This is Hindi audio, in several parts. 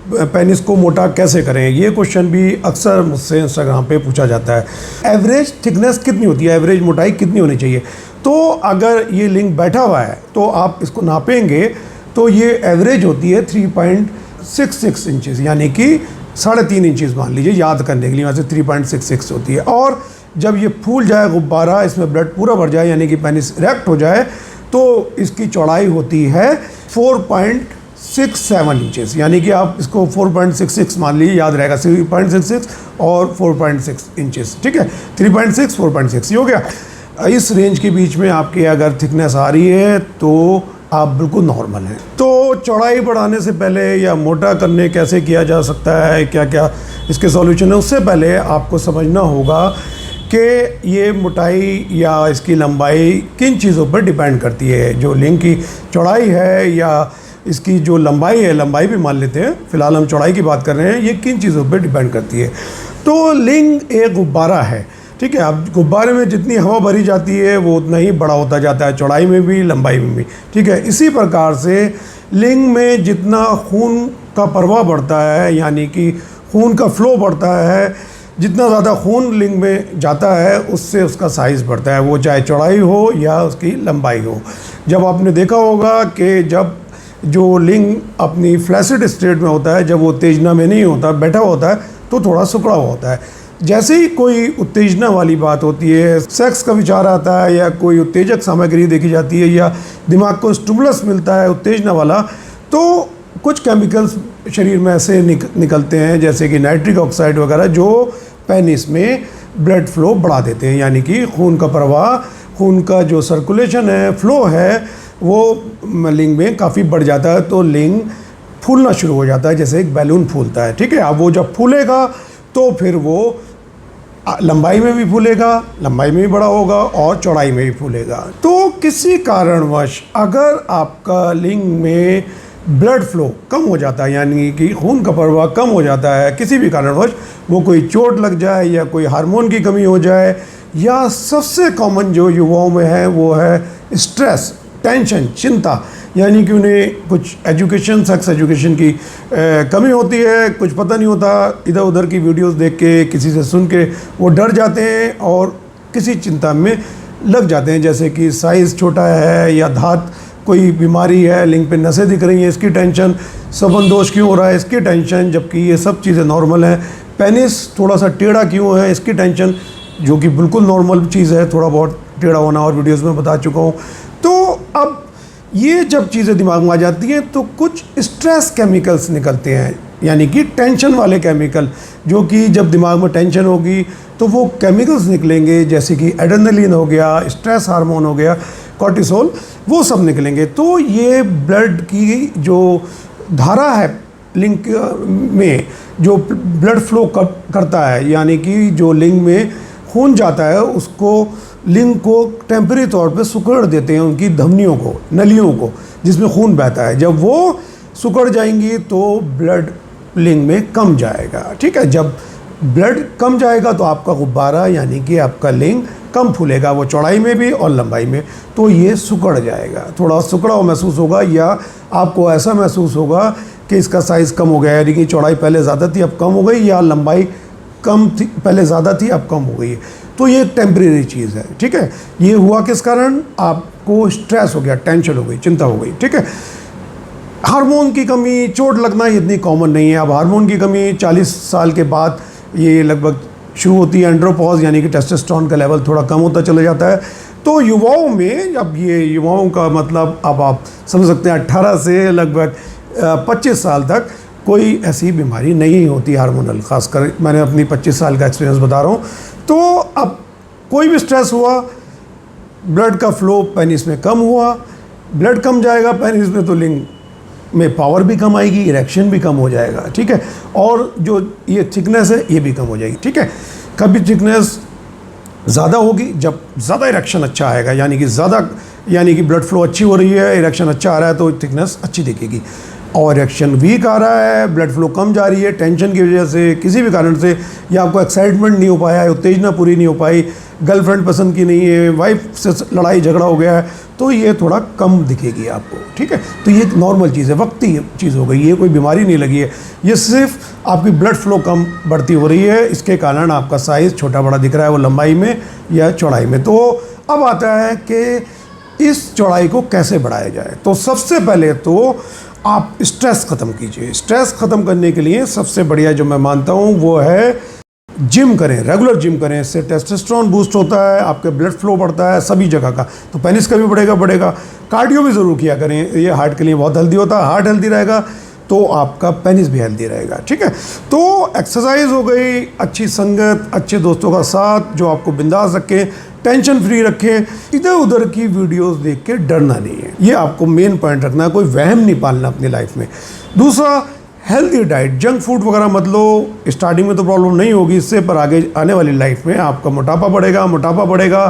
पेनिस को मोटा कैसे करें, ये क्वेश्चन भी अक्सर मुझसे इंस्टाग्राम पे पूछा जाता है। एवरेज थिकनेस कितनी होती है, एवरेज मोटाई कितनी होनी चाहिए? तो अगर ये लिंक बैठा हुआ है तो आप इसको नापेंगे तो ये एवरेज होती है 3.66 इंचेस, यानी कि 3.5 इंचेस मान लीजिए, याद करने के लिए वैसे 3.66 होती है। और जब ये फूल जाए गुब्बारा, इसमें ब्लड पूरा भर जाए, यानी कि पेनिस इरेक्ट हो जाए, तो इसकी चौड़ाई होती है 4.67 इंचेस, यानी कि आप इसको 4.66 मान लीजिए, याद रहेगा 3.66 और 4.6 इंचेस, ठीक है, 3.6 4.6 ये हो गया। इस रेंज के बीच में आपकी अगर थिकनेस आ रही है तो आप बिल्कुल नॉर्मल हैं। तो चौड़ाई बढ़ाने से पहले या मोटा करने कैसे किया जा सकता है, क्या क्या इसके सॉल्यूशन है, उससे पहले आपको समझना होगा कि ये मोटाई या इसकी लंबाई किन चीज़ों पर डिपेंड करती है। जो लिंग की चौड़ाई है या इसकी जो लंबाई है, लंबाई भी मान लेते हैं, फ़िलहाल हम चौड़ाई की बात कर रहे हैं, ये किन चीज़ों पर डिपेंड करती है। तो लिंग एक गुब्बारा है, ठीक है। अब गुब्बारे में जितनी हवा भरी जाती है वो उतना ही बड़ा होता जाता है, चौड़ाई में भी लंबाई में भी, ठीक है। इसी प्रकार से लिंग में जितना खून का प्रवाह बढ़ता है, यानी कि खून का फ्लो बढ़ता है, जितना ज़्यादा खून लिंग में जाता है उससे उसका साइज़ बढ़ता है, वो चाहे चौड़ाई हो या उसकी लंबाई हो। जब आपने देखा होगा कि जब जो लिंग अपनी फ्लैसिड स्टेट में होता है, जब वो उत्तेजना में नहीं होता, बैठा होता है, तो थोड़ा सिकुड़ा हुआ होता है। जैसे ही कोई उत्तेजना वाली बात होती है, सेक्स का विचार आता है या कोई उत्तेजक सामग्री देखी जाती है या दिमाग को स्टिमुलस मिलता है उत्तेजना वाला, तो कुछ केमिकल्स शरीर में ऐसे निकलते हैं जैसे कि नाइट्रिक ऑक्साइड वगैरह, जो पेनिस में ब्लड फ्लो बढ़ा देते हैं, यानी कि खून का प्रवाह, खून का जो सर्कुलेशन है, फ्लो है, वो लिंग में काफ़ी बढ़ जाता है। तो लिंग फूलना शुरू हो जाता है, जैसे एक बैलून फूलता है, ठीक है। अब वो जब फूलेगा तो फिर वो लंबाई में भी फूलेगा, लंबाई में भी बड़ा होगा और चौड़ाई में भी फूलेगा। तो किसी कारणवश अगर आपका लिंग में ब्लड फ्लो कम हो जाता है, यानी कि खून का प्रवाह कम हो जाता है किसी भी कारणवश, वो कोई चोट लग जाए या कोई हार्मोन की कमी हो जाए, या सबसे कॉमन जो युवाओं में है वो है स्ट्रेस, टेंशन, चिंता, यानी कि उन्हें कुछ एजुकेशन, सेक्स एजुकेशन की कमी होती है, कुछ पता नहीं होता, इधर उधर की वीडियोस देख के, किसी से सुन के वो डर जाते हैं और किसी चिंता में लग जाते हैं, जैसे कि साइज़ छोटा है या धात कोई बीमारी है, लिंग पे नसें दिख रही हैं, इसकी टेंशन, संबंध दोष क्यों हो रहा है, इसकी टेंशन, जबकि ये सब चीज़ें नॉर्मल हैं। पेनिस थोड़ा सा टेढ़ा क्यों है, इसकी टेंशन, जो कि बिल्कुल नॉर्मल चीज़ है, थोड़ा बहुत टेढ़ा होना, और वीडियोज़ में बता चुका हूँ। तो अब ये जब चीज़ें दिमाग में आ जाती हैं तो कुछ स्ट्रेस केमिकल्स निकलते हैं, यानी कि टेंशन वाले केमिकल, जो कि जब दिमाग में टेंशन होगी तो वो केमिकल्स निकलेंगे, जैसे कि एड्रेनलिन हो गया, स्ट्रेस हार्मोन हो गया, कॉर्टिसोल, वो सब निकलेंगे। तो ये ब्लड की जो धारा है लिंग में, जो ब्लड फ्लो करता है, यानी कि जो लिंग में खून जाता है उसको, लिंग को टेम्परेरी तौर पे सिकुड़ देते हैं, उनकी धमनियों को, नलियों को जिसमें खून बहता है। जब वो सिकुड़ जाएंगी तो ब्लड लिंग में कम जाएगा, ठीक है। जब ब्लड कम जाएगा तो आपका गुब्बारा, यानी कि आपका लिंग कम फूलेगा, वो चौड़ाई में भी और लंबाई में, तो ये सिकुड़ जाएगा, थोड़ा सिकुड़ा हुआ महसूस होगा, या आपको ऐसा महसूस होगा कि इसका साइज़ कम हो गया, यानी कि चौड़ाई पहले ज़्यादा थी अब कम हो गई, या लंबाई कम थी पहले ज़्यादा थी अब कम हो गई है। तो ये टेम्परेरी चीज़ है, ठीक है। ये हुआ किस कारण, आपको स्ट्रेस हो गया, टेंशन हो गई, चिंता हो गई, ठीक है। हार्मोन की कमी, चोट लगना ये इतनी कॉमन नहीं है। अब हार्मोन की कमी 40 साल के बाद ये लगभग शुरू होती है, एंड्रोपॉज, यानी कि टेस्टोस्टेरोन का लेवल थोड़ा कम होता चला जाता है। तो युवाओं में, अब ये युवाओं का मतलब अब आप समझ सकते हैं 18 से लगभग 25 साल तक कोई ऐसी बीमारी नहीं होती हार्मोनल, खासकर मैंने अपनी 25 साल का एक्सपीरियंस बता रहा हूँ। तो अब कोई भी स्ट्रेस हुआ, ब्लड का फ्लो पेनिस में कम हुआ, ब्लड कम जाएगा पेनिस में तो लिंग में पावर भी कम आएगी, इरेक्शन भी कम हो जाएगा, ठीक है। और जो ये थिकनेस है ये भी कम हो जाएगी, ठीक है। कभी थिकनेस ज़्यादा होगी जब ज़्यादा इरेक्शन अच्छा आएगा, यानी कि ब्लड फ्लो अच्छी हो रही है, इरेक्शन अच्छा आ रहा है तो थिकनेस अच्छी दिखेगी। और इरेक्शन वीक आ रहा है, ब्लड फ्लो कम जा रही है, टेंशन की वजह से, किसी भी कारण से, या आपको एक्साइटमेंट नहीं हो पाया है, उत्तेजना पूरी नहीं हो पाई, गर्लफ्रेंड पसंद की नहीं है, वाइफ से लड़ाई झगड़ा हो गया है, तो ये थोड़ा कम दिखेगी आपको, ठीक है। तो ये एक नॉर्मल चीज़ है, वक्ती चीज़ हो गई, ये कोई बीमारी नहीं लगी है, ये सिर्फ आपकी ब्लड फ्लो कम बढ़ती हो रही है, इसके कारण आपका साइज़ छोटा बड़ा दिख रहा है, वो लंबाई में या चौड़ाई में। तो अब आता है कि इस चौड़ाई को कैसे बढ़ाया जाए। तो सबसे पहले तो आप स्ट्रेस ख़त्म कीजिए। स्ट्रेस ख़त्म करने के लिए सबसे बढ़िया जो मैं मानता हूँ वो है जिम करें, रेगुलर जिम करें। इससे टेस्टोस्टेरोन बूस्ट होता है, आपके ब्लड फ्लो बढ़ता है सभी जगह का, तो पेनिस का भी बढ़ेगा। कार्डियो भी ज़रूर किया करें, ये हार्ट के लिए बहुत हेल्दी होता है। हार्ट हेल्दी रहेगा तो आपका पेनिस भी हेल्दी रहेगा, ठीक है। तो एक्सरसाइज हो गई, अच्छी संगत, अच्छे दोस्तों का साथ जो आपको बिंदास रखे, टेंशन फ्री रखे, इधर उधर की वीडियोस देख के डरना नहीं है, ये आपको मेन पॉइंट रखना है, कोई वहम नहीं पालना अपनी लाइफ में। दूसरा, हेल्दी डाइट, जंक फूड वगैरह मत लो। स्टार्टिंग में तो प्रॉब्लम नहीं होगी इससे, पर आगे आने वाली लाइफ में आपका मोटापा बढ़ेगा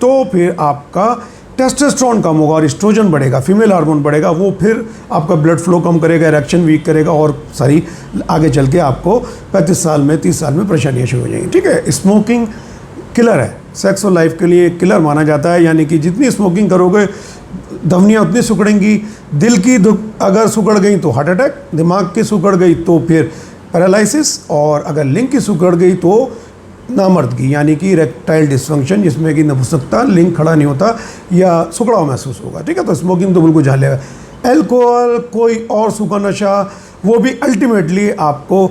तो फिर आपका टेस्टोस्टेरोन कम होगा और एस्ट्रोजन बढ़ेगा, फीमेल हार्मोन बढ़ेगा, वो फिर आपका ब्लड फ्लो कम करेगा, इरेक्शन वीक करेगा और सारी आगे चल के आपको 35 साल में 30 साल में परेशानियाँ शुरू हो जाएंगी, ठीक है। स्मोकिंग किलर है, सेक्स और लाइफ के लिए किलर माना जाता है, यानी कि जितनी स्मोकिंग करोगे धमनियाँ उतनी सिकुड़ेंगी। दिल की अगर सिकुड़ गई तो हार्ट अटैक, दिमाग की सिकुड़ गई तो फिर पैरालिसिस, और अगर लिंग की सिकुड़ गई तो नामर्दगी, यानी कि इरेक्टाइल डिसफंक्शन, जिसमें कि नपुंसकता, लिंग खड़ा नहीं होता या सुखड़ा महसूस होगा, ठीक है। तो स्मोकिंग तो बिल्कुल जा लेगा। एल्कोहल, कोई और सूखा नशा, वो भी अल्टीमेटली आपको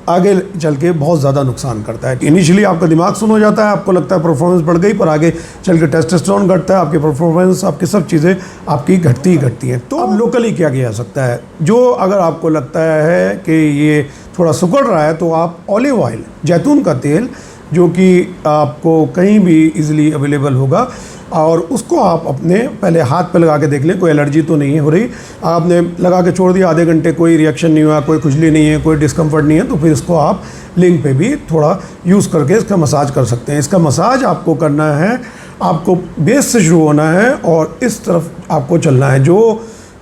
आगे चल के बहुत ज़्यादा नुकसान करता है। इनिशियली आपका दिमाग सुन हो जाता है, आपको लगता है परफॉर्मेंस बढ़ गई, पर आगे चल के टेस्टोस्टेरोन घटता है, आपकी परफॉर्मेंस, आपकी सब चीज़ें आपकी घटती हैं। तो अब लोकली क्या किया जा सकता है, जो अगर आपको लगता है कि ये थोड़ा सिकुड़ रहा है, तो आप ऑलिव ऑयल, जैतून का तेल, जो कि आपको कहीं भी इजीली अवेलेबल होगा, और उसको आप अपने पहले हाथ पे लगा के देख लें, कोई एलर्जी तो नहीं हो रही। आपने लगा के छोड़ दिया आधे घंटे, कोई रिएक्शन नहीं हुआ, कोई खुजली नहीं है, कोई डिस्कम्फर्ट नहीं है, तो फिर इसको आप लिंग पे भी थोड़ा यूज़ करके इसका मसाज कर सकते हैं। इसका मसाज आपको करना है, आपको बेस से शुरू होना है और इस तरफ आपको चलना है। जो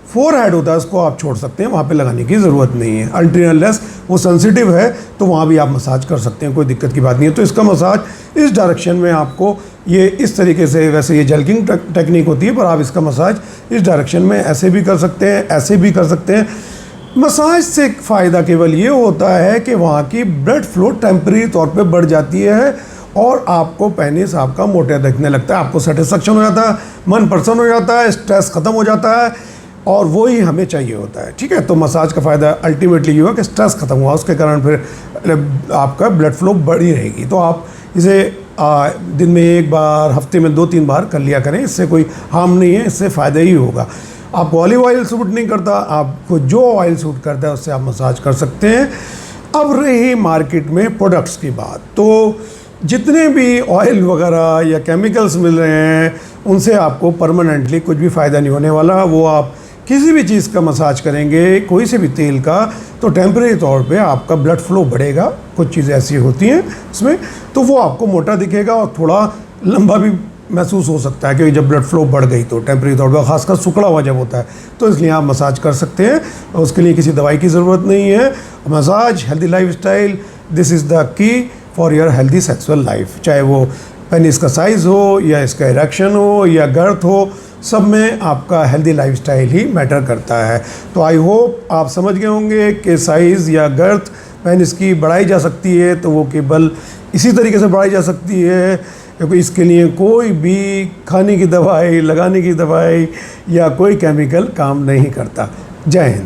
फोरहेड होता है उसको आप छोड़ सकते हैं, वहाँ पे लगाने की ज़रूरत नहीं है, अनटिल वो सेंसिटिव है तो वहाँ भी आप मसाज कर सकते हैं, कोई दिक्कत की बात नहीं है। तो इसका मसाज इस डायरेक्शन में आपको ये इस तरीके से, वैसे ये जल्किंग टेक्निक होती है, पर आप इसका मसाज इस डायरेक्शन में ऐसे भी कर सकते हैं, ऐसे भी कर सकते हैं। मसाज से फ़ायदा केवल ये होता है कि वहाँ की ब्लड फ्लो टेम्परेरी तौर पे बढ़ जाती है और आपको पेनिस आपका मोटा दिखने लगता है, आपको सेटिस्फेक्शन हो जाता है, मन प्रसन्न हो जाता है, स्ट्रेस ख़त्म हो जाता है, और वो ही हमें चाहिए होता है, ठीक है। तो मसाज का फ़ायदा अल्टीमेटली ये हुआ कि स्ट्रेस ख़त्म हुआ, उसके कारण फिर आपका ब्लड फ्लो बढ़ी रहेगी। तो आप इसे दिन में एक बार, हफ्ते में 2-3 बार कर लिया करें, इससे कोई हार्म नहीं है, इससे फ़ायदा ही होगा। आपको ऑलिव ऑयल सूट नहीं करता, आपको जो ऑयल सूट करता है उससे आप मसाज कर सकते हैं। अब रही मार्केट में प्रोडक्ट्स की बात, तो जितने भी ऑयल वगैरह या केमिकल्स मिल रहे हैं उनसे आपको परमानेंटली कुछ भी फ़ायदा नहीं होने वाला। वो आप किसी भी चीज़ का मसाज करेंगे, कोई से भी तेल का, तो टेम्परेरी तौर पे आपका ब्लड फ्लो बढ़ेगा। कुछ चीज़ें ऐसी होती हैं उसमें, तो वो आपको मोटा दिखेगा और थोड़ा लंबा भी महसूस हो सकता है, क्योंकि जब ब्लड फ्लो बढ़ गई तो टेम्परेरी तौर पर, खासकर सिकुड़ा हुआ जब होता है, तो इसलिए आप मसाज कर सकते हैं। उसके लिए किसी दवाई की ज़रूरत नहीं है। Massage, healthy life style, this is the key for your healthy sexual life. चाहे वो पेनिस का साइज़ हो या इसका इरेक्शन हो या गर्थ हो, सब में आपका हेल्दी लाइफस्टाइल ही मैटर करता है। तो आई होप आप समझ गए होंगे कि साइज़ या गर्थ पेनिस की बढ़ाई जा सकती है, तो वो केवल इसी तरीके से बढ़ाई जा सकती है, क्योंकि इसके लिए कोई भी खाने की दवाई, लगाने की दवाई या कोई केमिकल काम नहीं करता। जय हिंद।